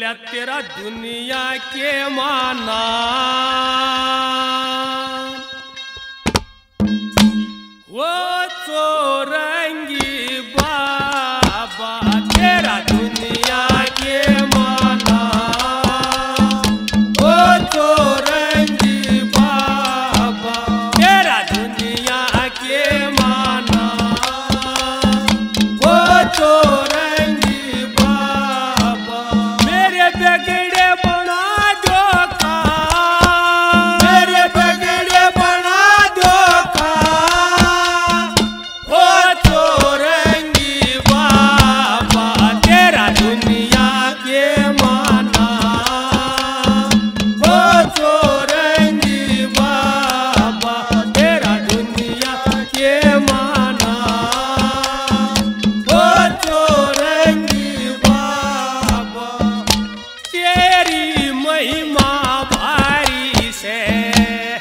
बोला तेरा दुनिया के माना वो चौरंगी बाबा तेरा दुनिया के माना वो चौरंगी बाबा तेरा दुनिया के माना वो चौरंगी बाबा मेरे बिगड़े बना दो का मेरे बिगड़े बना दो का वो चौरंगी बाबा तेरा दुनिया के माना वो चौरंगी बाबा तेरा दुनिया के माना वो चौरंगी बाबा तेरी महिमा भारी से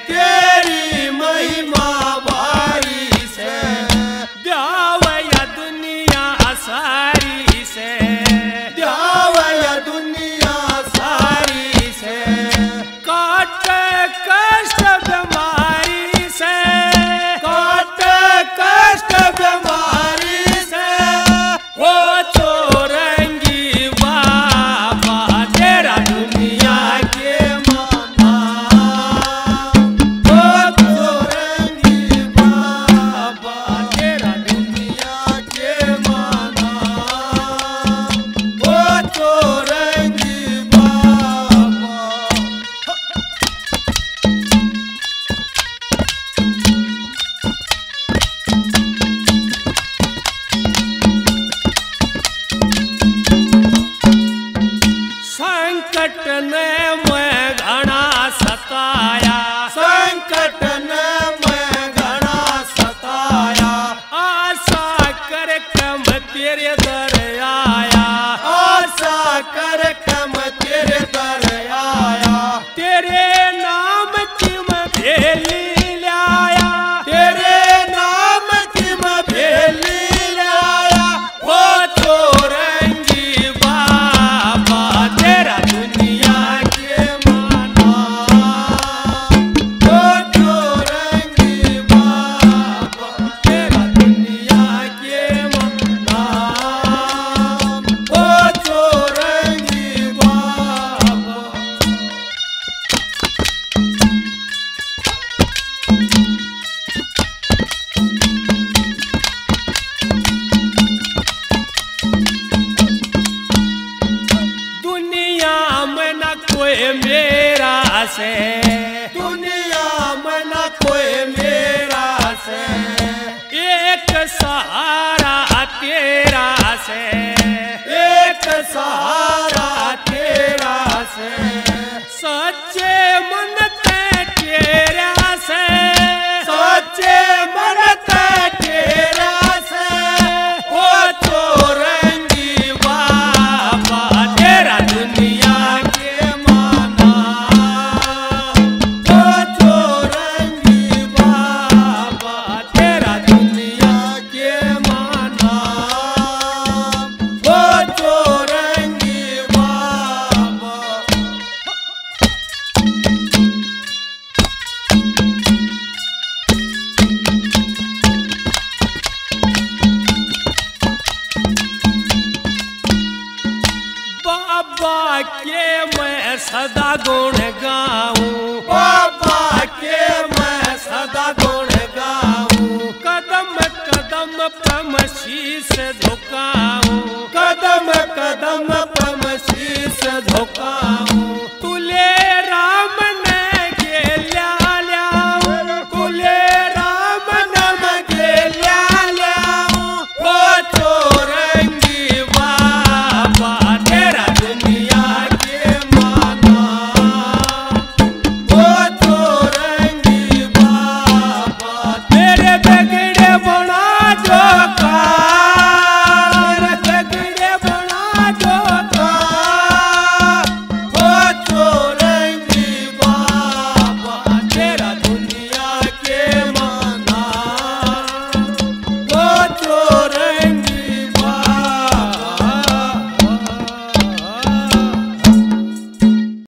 तेरी महिमा भारी से द्यावया दुनिया सारी से द्यावया दुनिया सारी से काट कष्ट बीमारी से काट कष्ट बीमारी से वो चौरंगी बाबा तेरा दुनिया के माना वो चौरंगी बाबा तेरा दुनिया के माना वो चौरंगी बाबा संकट ने मैं घना सताया संकट ने मैं घना सताया आशा कर कम तेरे दर आया आशा कर कम तेरे दर आया तेरे नाम की मैं भेली लाया तेरे नाम की मैं भेली लाया वो चौरंगी बाबा तेरा दुनिया के माना वो चौरंगी बाबा तेरा दुनिया के माना वो चौरंगी बाबा दुनिया में न कोई मेरा से दुनिया में न कोई मेरा से एक सहारा तेरा से एक सहारा तेरा से सच्चे मन ते तेरा से सच्चे मन ते तेरा से वो चौरंगी बाबा तेरा दुनिया के माना वो चौरंगी बाबा तेरा दुनिया के माना वो चौरंगी बाबा बाबा के मैं सदा गुण गाऊं बाबा के मैं सदा गुण गाऊं कदम कदम पर शीश झुका